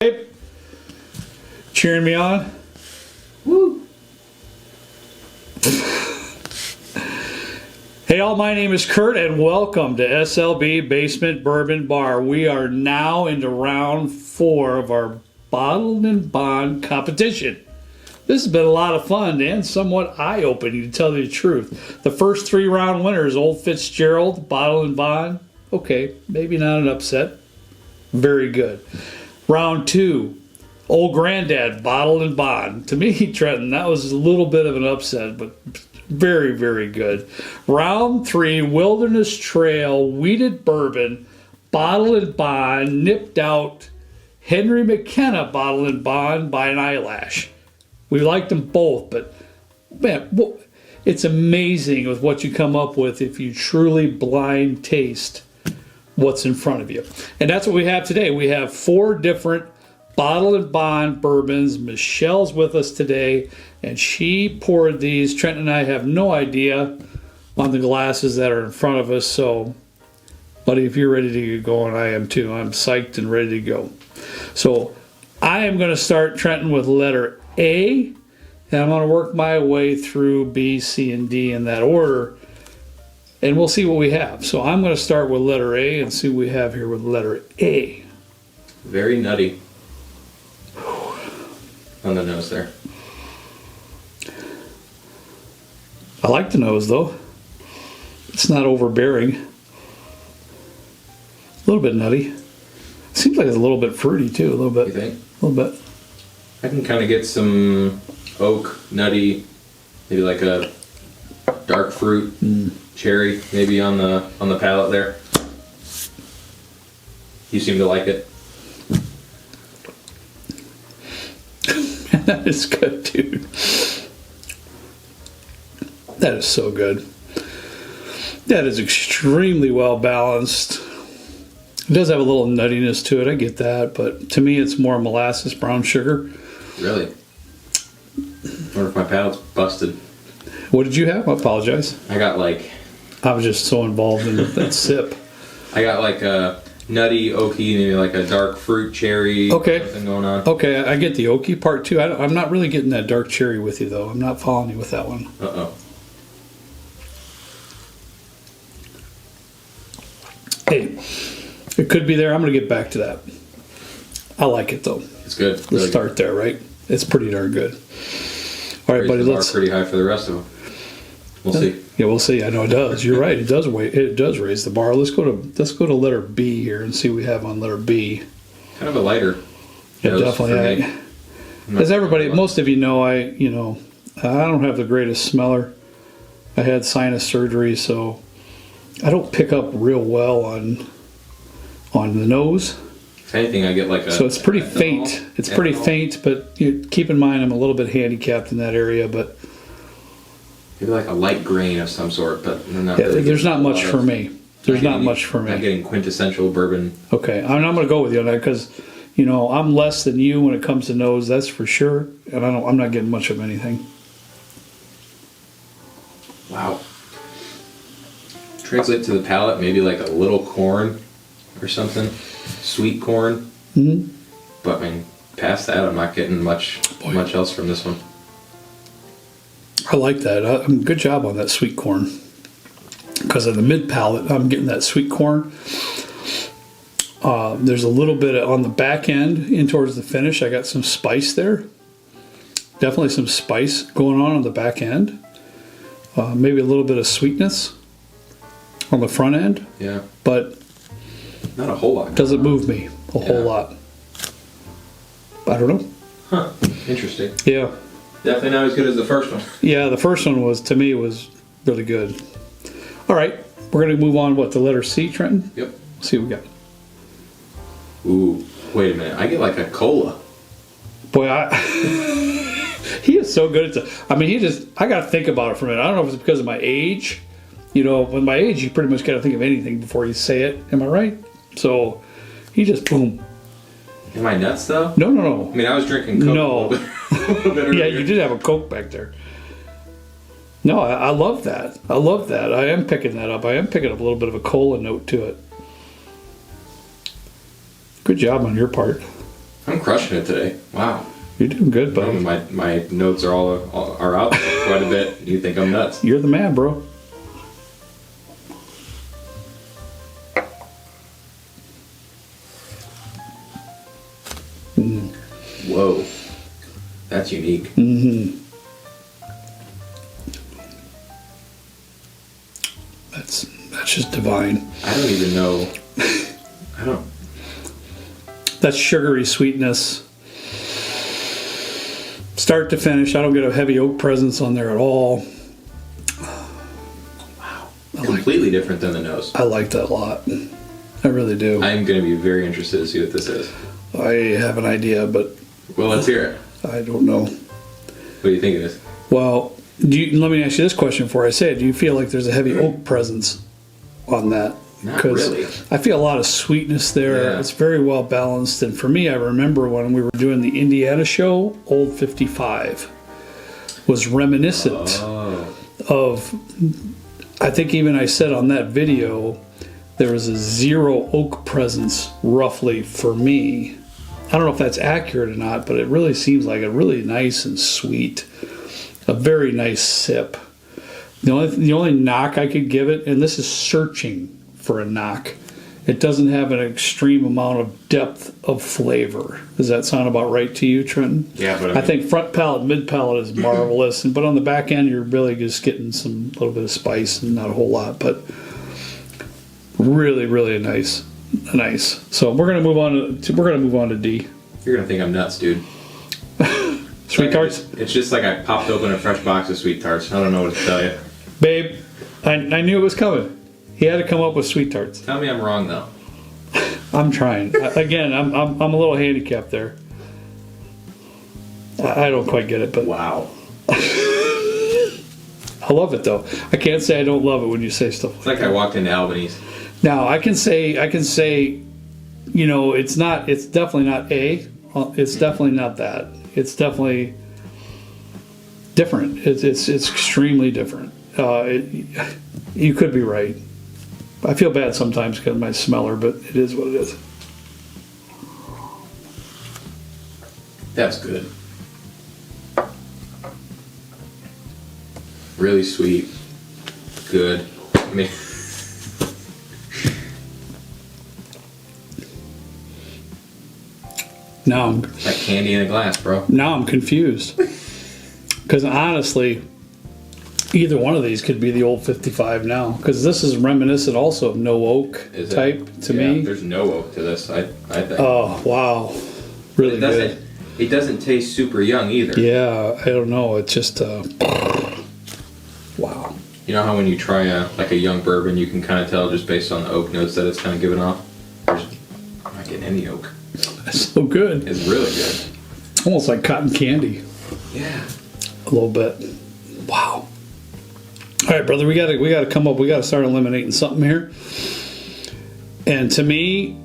Hey, cheering me on? Woo! Hey all, my name is Kurt and welcome to SLB Basement Bourbon Bar. We are now into round 4 of our Bottled and Bond competition. This has been a lot of fun and somewhat eye-opening, to tell you the truth. The first 3 round winners, Old Fitzgerald, Bottled and Bond. Okay, maybe not an upset. Very good. Round 2, Old Granddad, Bottled and Bond. To me, Trenton, that was a little bit of an upset, but very, very good. Round 3, Wilderness Trail, Wheated Bourbon, Bottled and Bond, nipped out Henry McKenna, Bottled and Bond by an eyelash. We liked them both, but man, it's amazing with what you come up with if you truly blind taste what's in front of you. And that's what we have today. We have 4 different Bottled and Bond bourbons. Michelle's with us today, and she poured these. Trent and I have no idea on the glasses that are in front of us. So, buddy, if you're ready to get going, I am too. I'm psyched and ready to go. So I am going to start, Trenton, with letter A, and I'm going to work my way through B, C, and D in that order. And we'll see what we have. So I'm going to start with letter A and see what we have here with letter A. Very nutty on the nose there. I like the nose, though. It's not overbearing. A little bit nutty. Seems like it's a little bit fruity, too. A little bit. You think? A little bit. I can kind of get some oak, nutty, maybe like a dark fruit. Cherry maybe on the palate there. You seem to like it. That is good, dude. That is so good. That is extremely well balanced. It does have a little nuttiness to it, I get that, but to me it's more molasses, brown sugar. Really? I wonder if my palate's busted. What did you have? I apologize. I was just so involved in that sip. I got like a nutty, oaky, maybe like a dark fruit cherry. Okay. Something going on. Okay, I get the oaky part too. I'm not really getting that dark cherry with you though. I'm not following you with that one. Uh-oh. Hey, it could be there. I'm going to get back to that. I like it though. It's good. Let's really start there, right? It's pretty darn good. All right, buddy. Let's pretty high for the rest of them. We'll see. Yeah, we'll see. I know it does. You're right. It does raise the bar. Let's go to letter B here and see what we have on letter B. Kind of a lighter. Yeah, definitely. As everybody, most of you know, I don't have the greatest smeller. I had sinus surgery, so I don't pick up real well on the nose. If anything, I get like a... So it's pretty faint. It's pretty faint, but keep in mind I'm a little bit handicapped in that area, but... Maybe like a light grain of some sort, but there's not much for me. There's not much for me. Not getting quintessential bourbon. Okay, I'm going to go with you on that because, I'm less than you when it comes to nose, that's for sure, and I'm not getting much of anything. Wow. Translate to the palate, maybe like a little corn or something, sweet corn. Mm-hmm. But past that, I'm not getting much else from this one. I like that. Good job on that sweet corn. Because of the mid palate, I'm getting that sweet corn. There's a little bit on the back end in towards the finish. I got some spice there. Definitely some spice going on the back end. Maybe a little bit of sweetness on the front end. Yeah. But not a whole lot. Doesn't move me a whole lot. I don't know. Huh. Interesting. Yeah. Definitely not as good as the first one. Yeah, the first one was really good. All right, we're going to move on, to letter C, Trenton? Yep. Let's see what we got. Ooh, wait a minute. I get like a cola. Boy, he is so good at I got to think about it for a minute. I don't know if it's because of my age. With my age, you pretty much got to think of anything before you say it. Am I right? So, he just, boom. Am I nuts, though? No. I was drinking Coke. No. Yeah, you did have a Coke back there. No, I love that. I am picking that up. I am picking up a little bit of a cola note to it. Good job on your part. I'm crushing it today. Wow. You're doing good, buddy. My notes are are out quite a bit. You think I'm nuts? You're the man, bro. Whoa. That's unique. Mm-hmm. That's just divine. I don't even know. I don't. That sugary sweetness, start to finish. I don't get a heavy oak presence on there at all. Wow. Completely different than the nose. I like that a lot. I really do. I'm going to be very interested to see what this is. I have an idea, but Well, let's hear it. I don't know. What do you think it is? Well, let me ask you this question before I say it. Do you feel like there's a heavy oak presence on that? Not really. I feel a lot of sweetness there. Yeah. It's very well balanced. And for me, I remember when we were doing the Indiana show, Old 55 was reminiscent of, I think even I said on that video, there was a 0 oak presence roughly for me. I don't know if that's accurate or not, but it really seems like a really nice and sweet, a very nice sip. The only knock I could give it, and this is searching for a knock, it doesn't have an extreme amount of depth of flavor. Does that sound about right to you, Trenton? Yeah, but I think front palate, mid palate is marvelous, but on the back end, you're really just getting some little bit of spice and not a whole lot, but really, really nice. So we're gonna move on to D. You're gonna think I'm nuts, dude. Sweet tarts, It's just like I popped open a fresh box of sweet tarts. I don't know what to tell you. babe. I knew it was coming. He had to come up with sweet tarts. Tell me I'm wrong though. I'm trying. Again, I'm a little handicapped there. I don't quite get it, but Wow. I love it though. I can't say I don't love it when you say stuff It's like like I walked into Albany's. Now I can say, you know, it's definitely not A. It's definitely not that. It's definitely different. It's extremely different. You could be right. I feel bad sometimes because of my smeller, but it is what it is. That's good. Really sweet. Good. I mean, Now I'm like candy in a glass, bro. confused. Because honestly, either one of these could be the old 55 now. Because this is reminiscent also of no oak Is it? type to Yeah, me. There's no oak to this, I think. Oh, wow. Really good. It doesn't taste super young either. Yeah, I don't know. It's just, wow. You know how when you try a young bourbon, you can kind of tell just based on the oak notes that it's kind of giving off? I'm not getting any oak. That's so good. It's really good. Almost like cotton candy. Yeah. A little bit. Wow. All right, brother, we gotta come up. We gotta start eliminating something here. And to me,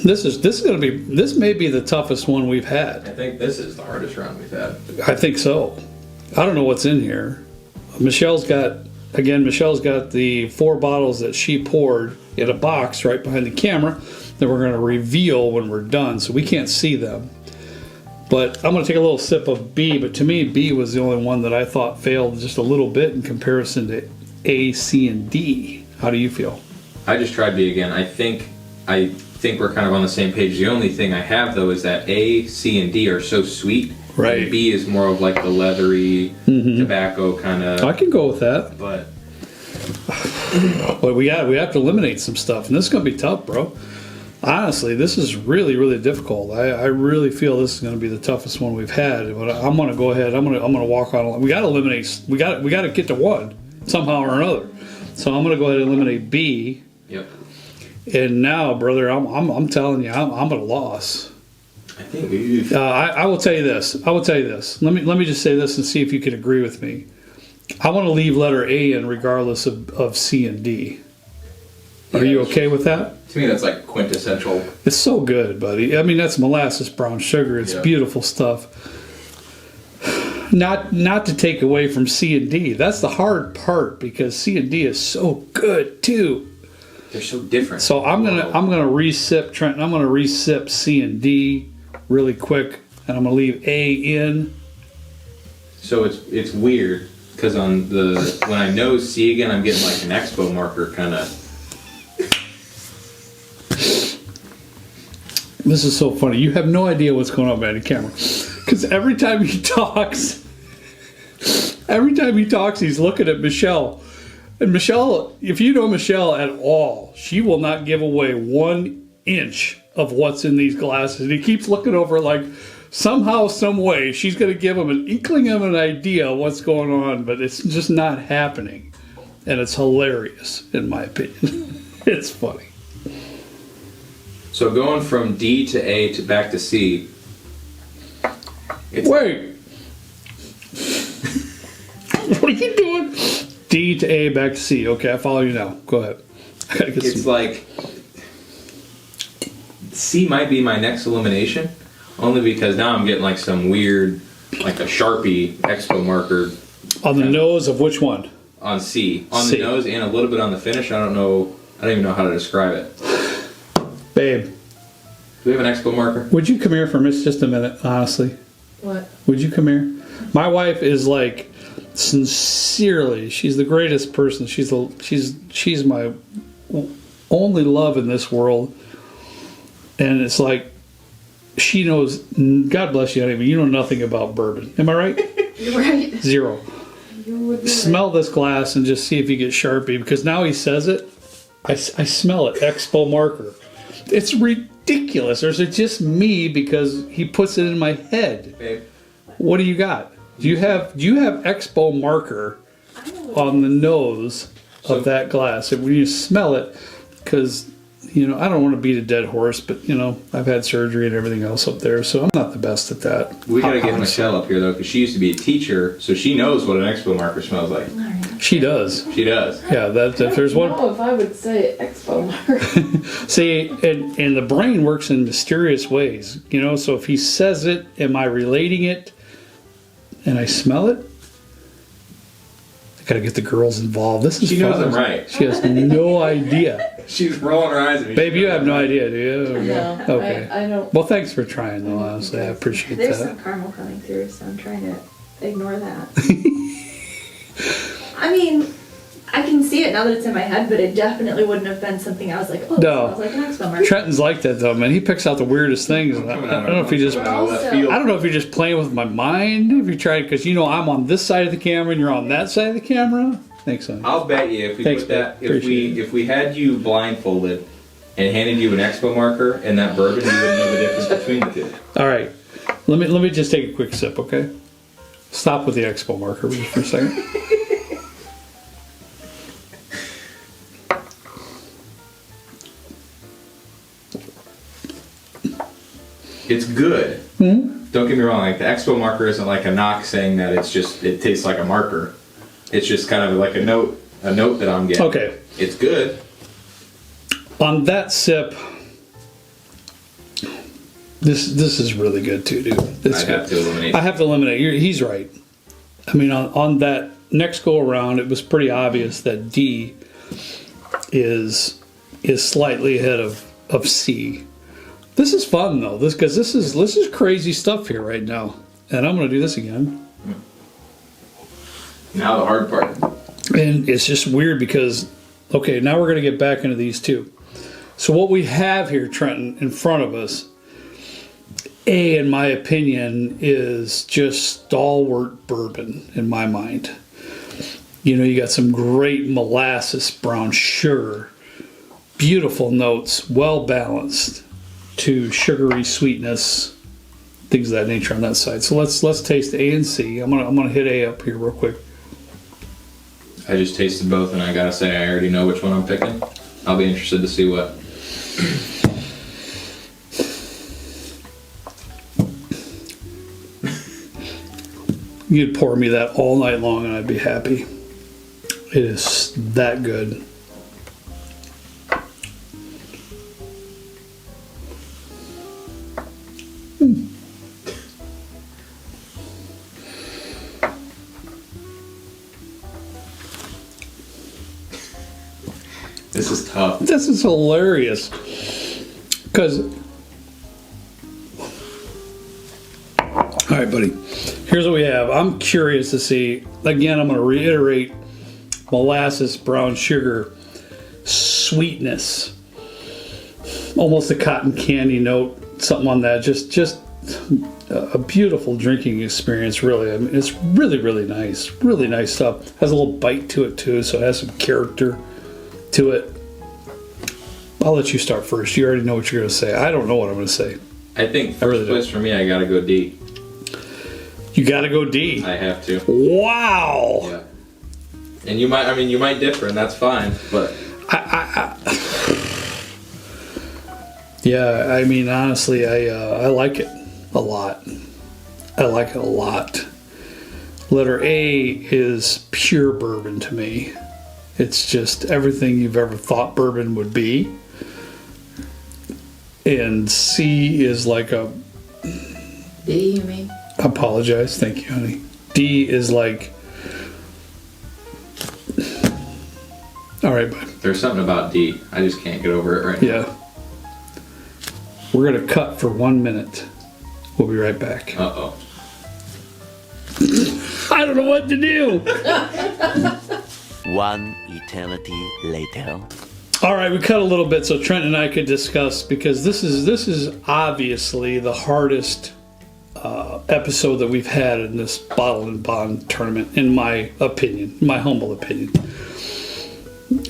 this may be the toughest one we've had. I think this is the hardest round we've had. I think so. I don't know what's in here. Michelle's got the 4 bottles that she poured in a box right behind the camera that we're going to reveal when we're done, so we can't see them. But I'm going to take a little sip of B, but to me, B was the only one that I thought failed just a little bit in comparison to A, C, and D. How do you feel? I just tried B again. I think we're kind of on the same page. The only thing I have, though, is that A, C, and D are so sweet. Right. And B is more of like the leathery tobacco kind of. I can go with that. But we have to eliminate some stuff, and this is going to be tough, bro. Honestly, this is really, really difficult. I really feel this is going to be the toughest one we've had. But I'm going to go ahead. I'm going to walk on. We got to eliminate. We got to get to one somehow or another. So I'm going to go ahead and eliminate B. Yep. And now, brother, I'm telling you, I'm at a loss. I think I will tell you this. Let me just say this and see if you can agree with me. I want to leave letter A in regardless of C and D. Are you okay with that? To me, that's like quintessential. It's so good, buddy. I mean, that's molasses brown sugar. It's beautiful stuff. Not to take away from C and D. That's the hard part because C and D is so good too. They're so different. So I'm gonna resip Trenton. I'm gonna resip C and D really quick, and I'm gonna leave A in. So it's weird because when I nose C again, I'm getting like an expo marker kind of. This is so funny. You have no idea what's going on behind the camera, because every time he talks, he's looking at Michelle. And Michelle, if you know Michelle at all, she will not give away 1 inch of what's in these glasses. And he keeps looking over like somehow, some way, she's going to give him an inkling of an idea of what's going on, but it's just not happening. And it's hilarious, in my opinion. It's funny. So going from D to A to back to C. Wait. What are you doing? D to A, back to C. Okay, I follow you now. Go ahead. I gotta get It's like C might be my next elimination, only because now I'm getting like some weird, like a Sharpie expo marker on the nose of which one? On C, on C. the nose, and a little bit on the finish. I don't even know how to describe it. Babe, do we have an expo marker? Would you come here for just a minute? Honestly, What? would you come here? My wife is like, sincerely, she's the greatest person. She's my only love in this world, and it's like she knows. God bless you, honey, you know nothing about bourbon. Am I right? You're right. Zero. You would be Smell this glass and just see if you get Sharpie, because now he says it. I smell it. Expo marker. It's ridiculous. Or is it just me because he puts it in my head? Babe. What do you got? Do you have Expo marker on the nose of that glass? And when you smell it, because I don't want to beat a dead horse, but I've had surgery and everything else up there, so I'm not the best at that. We gotta get Michelle up here though, because she used to be a teacher, so she knows what an expo marker smells like. She does. She does. Yeah, that if there's one. I don't know if I would say expo marker. See, and the brain works in mysterious ways, so if he says it, am I relating it? And I smell it? I gotta get the girls involved. This is She knows fun. I'm right. She has no idea. She's rolling her eyes at me. Babe, you have no idea, do you? No, Okay. I don't. Well, thanks for trying, though, honestly. I appreciate There's that. some caramel coming through, so I'm trying to ignore that. I mean, I can see it now that it's in my head, but it definitely wouldn't have been something I was like, oh, No. it smells like an expo marker. Trenton's like that, though, man. He picks out the weirdest things. And I don't know if he just... But also- I don't know if you're just playing with my mind. If you try, because I'm on this side of the camera and you're on that side of the camera. Thanks, son. I'll bet you if we Thanks, put that, babe. Appreciate if we had you blindfolded and handed you an expo marker and that bourbon, you wouldn't know the difference between the two. All right, let me just take a quick sip, okay? Stop with the expo marker just for a second. It's good. Hmm? Don't get me wrong. Like the expo marker isn't like a knock saying that it tastes like a marker. It's just kind of like a note that I'm getting. Okay. It's good. On that sip, this is really good too, dude. It's I good. have to eliminate. I have to eliminate. He's right. I mean, on that next go around, it was pretty obvious that D is slightly ahead of C. This is fun though, because this is crazy stuff here right now, and I'm gonna do this again. Now the hard part. And it's just weird because, okay, now we're gonna get back into these two. So what we have here, Trenton, in front of us, A, in my opinion, is just stalwart bourbon in my mind. You got some great molasses, brown sugar, beautiful notes, well balanced to sugary sweetness, things of that nature on that side. So let's taste A and C. I'm gonna hit A up here real quick. I just tasted both, and I gotta say I already know which one I'm picking. I'll be interested to see what. You'd pour me that all night long and I'd be happy. It is that good. This is tough. This is hilarious. Because, all right, buddy, here's what we have. I'm curious to see, again, I'm going to reiterate molasses, brown sugar, sweetness, almost a cotton candy note, something on that. Just a beautiful drinking experience, really. I mean, it's really, really nice stuff. Has a little bite to it, too, so it has some character to it. I'll let you start first. You already know what you're going to say. I don't know what I'm going to say. I think first place for me, I gotta go D. You got to go D. I have to. Wow. Yeah. And you might differ, and that's fine. But yeah, I mean, honestly, I like it a lot. I like it a lot. Letter A is pure bourbon to me. It's just everything you've ever thought bourbon would be. And C is like a... D, you mean? I apologize. Thank you, honey. D is like... All right, bud. there's something about D. I just can't get over it right now. Yeah. We're going to cut for 1 minute. We'll be right back. Uh-oh. I don't know what to do. One eternity later. All right, we cut a little bit so Trent and I could discuss, because this is obviously the hardest episode that we've had in this Bottle and Bond tournament, in my opinion, my humble opinion.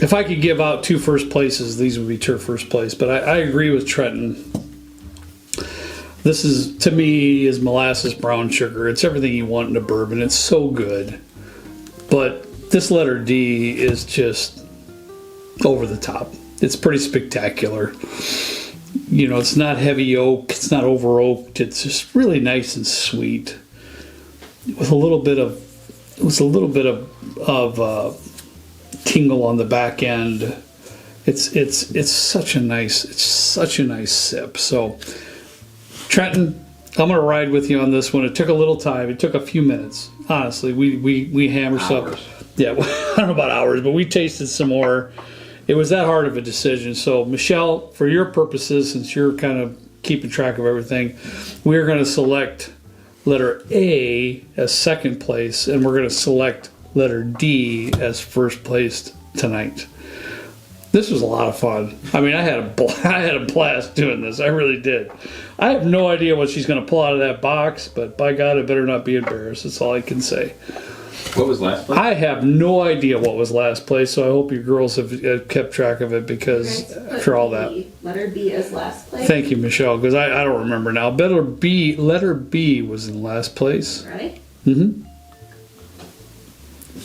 If I could give out 2 first places, these would be 2 first place. But I agree with Trenton. This is, to me, is molasses brown sugar. It's everything you want in a bourbon. It's so good. But this letter D is just over the top. It's pretty spectacular. You know, it's not heavy oak. It's not over oaked. It's just really nice and sweet, with a little bit of tingle on the back end. It's such a nice sip. So, Trenton, I'm gonna ride with you on this one. It took a little time. It took a few minutes. Honestly, we hammered Hours. stuff. Yeah, I don't know about hours, but we tasted some more. It was that hard of a decision. So, Michelle, for your purposes, since you're kind of keeping track of everything, we're going to select letter A as second place, and we're going to select letter D as first place tonight. This was a lot of fun. I mean, I had a blast doing this. I really did. I have no idea what she's going to pull out of that box, but by God, I better not be embarrassed. That's all I can say. What was last place? I have no idea what was last place, so I hope you girls have kept track of it, because after all that. Letter B as last place. Thank you, Michelle, because I don't remember now. Letter B was in last place. Ready? Mm-hmm.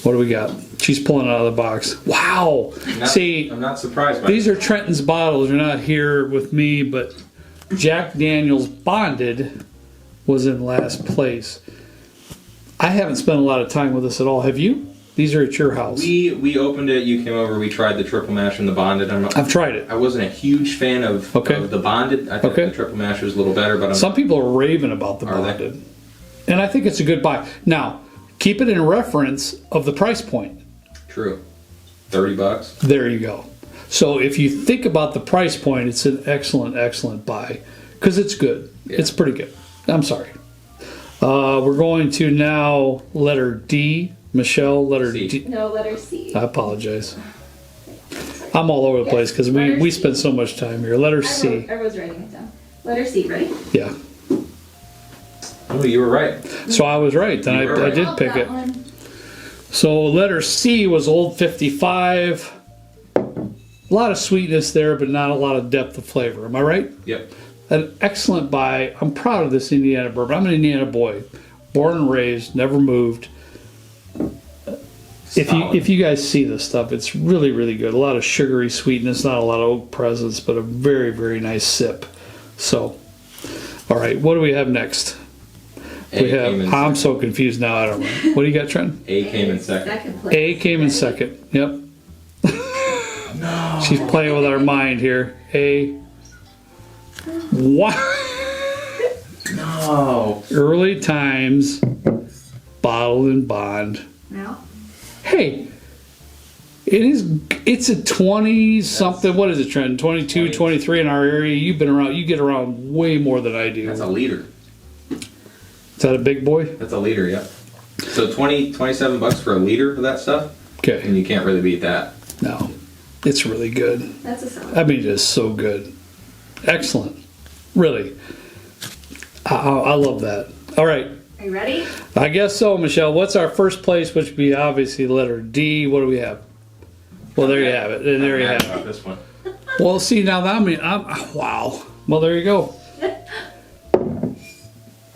What do we got? She's pulling it out of the box. Wow. See, I'm not surprised by these are Trenton's bottles. You're not here with me, but Jack Daniel's Bonded was in last place. I haven't spent a lot of time with this at all. Have you? These are at your house. We opened it. You came over. We tried the triple mash and the bonded. I've tried it. I wasn't a huge fan of the bonded. I think the triple mash was a little better, but some people are raving about the bonded, and I think it's a good buy. Now, keep it in reference of the price point. True, $30. There you go. So if you think about the price point, it's an excellent buy, because it's good. Yeah. It's pretty good. I'm sorry. We're going to now letter D. Michelle, letter D. No, letter C. I apologize. I'm all over the place because we spent so much time here. Letter C. I was writing it down. Letter C, ready? Yeah. Oh, you were right. So I was right. Then I did pick it. One. So letter C was Old 55. A lot of sweetness there, but not a lot of depth of flavor. Am I right? Yep. An excellent buy. I'm proud of this Indiana bourbon. I'm an Indiana boy, born and raised, never moved. If you guys see this stuff, it's really, really good. A lot of sugary sweetness, not a lot of oak presence, but a very, very nice sip. So, all right, what do we have next? I'm so confused now. I don't know. What do you got, Trent? A came in second. Second place. A came in second. Yep. No. She's playing with our mind here. A. What? No. Early Times, Bottled and Bond. No. Hey, It is. It's a 20 something. What is it, Trent? 22, 20. 23 in our area. You've been around. You get around way more than I do. That's a liter. Is that a big boy? That's a liter, yep. So 27 bucks for a liter of that stuff, Okay. and you can't really beat that. No, it's really good. That's a solid. I mean, it is so good. Excellent. Really. I love that. All right. Are you ready? I guess so, Michelle. What's our first place, which would be obviously letter D? What do we have? Well, there you have it. And there you have it. This one. Well, see, now that wow. Well, there you go.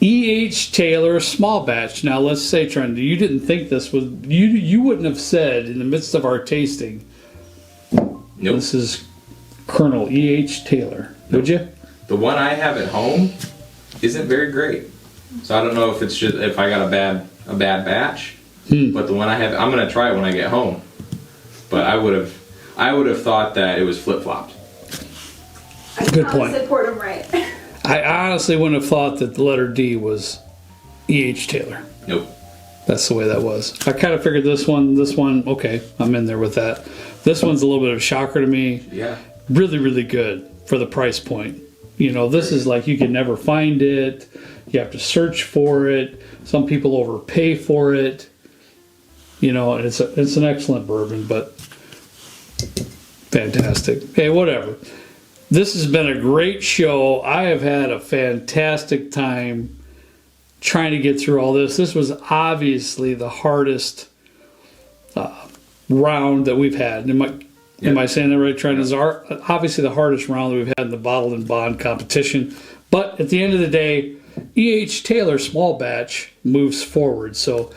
E.H. Taylor small batch. Now, let's say, Trent, you didn't think this was... You wouldn't have said in the midst of our tasting, Nope. this is Colonel E.H. Taylor. Would you? The one I have at home isn't very great. So I don't know if it's just if I got a bad batch. But the one I have, I'm gonna try it when I get home. But I would have thought that it was flip flopped. Good point. Support him right. I honestly wouldn't have thought that the letter D was E.H. Taylor. Nope. That's the way that was. I kind of figured this one, okay, I'm in there with that. This one's a little bit of a shocker to me. Yeah. Really, really good for the price point. You know, this is like you can never find it. You have to search for it. Some people overpay for it. You know, it's an excellent bourbon, but fantastic. Hey, whatever. This has been a great show. I have had a fantastic time trying to get through all this. This was obviously the hardest round that we've had. Am I saying that right, Trent? This is obviously the hardest round that we've had in the bottled and bond competition. But at the end of the day, E.H. Taylor small batch moves forward. So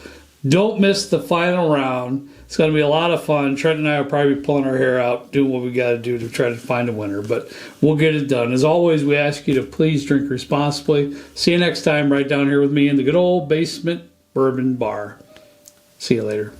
don't miss the final round. It's going to be a lot of fun. Trent and I will probably be pulling our hair out, doing what we got to do to try to find a winner. But we'll get it done. As always, we ask you to please drink responsibly. See you next time right down here with me in the good old basement bourbon bar. See you later.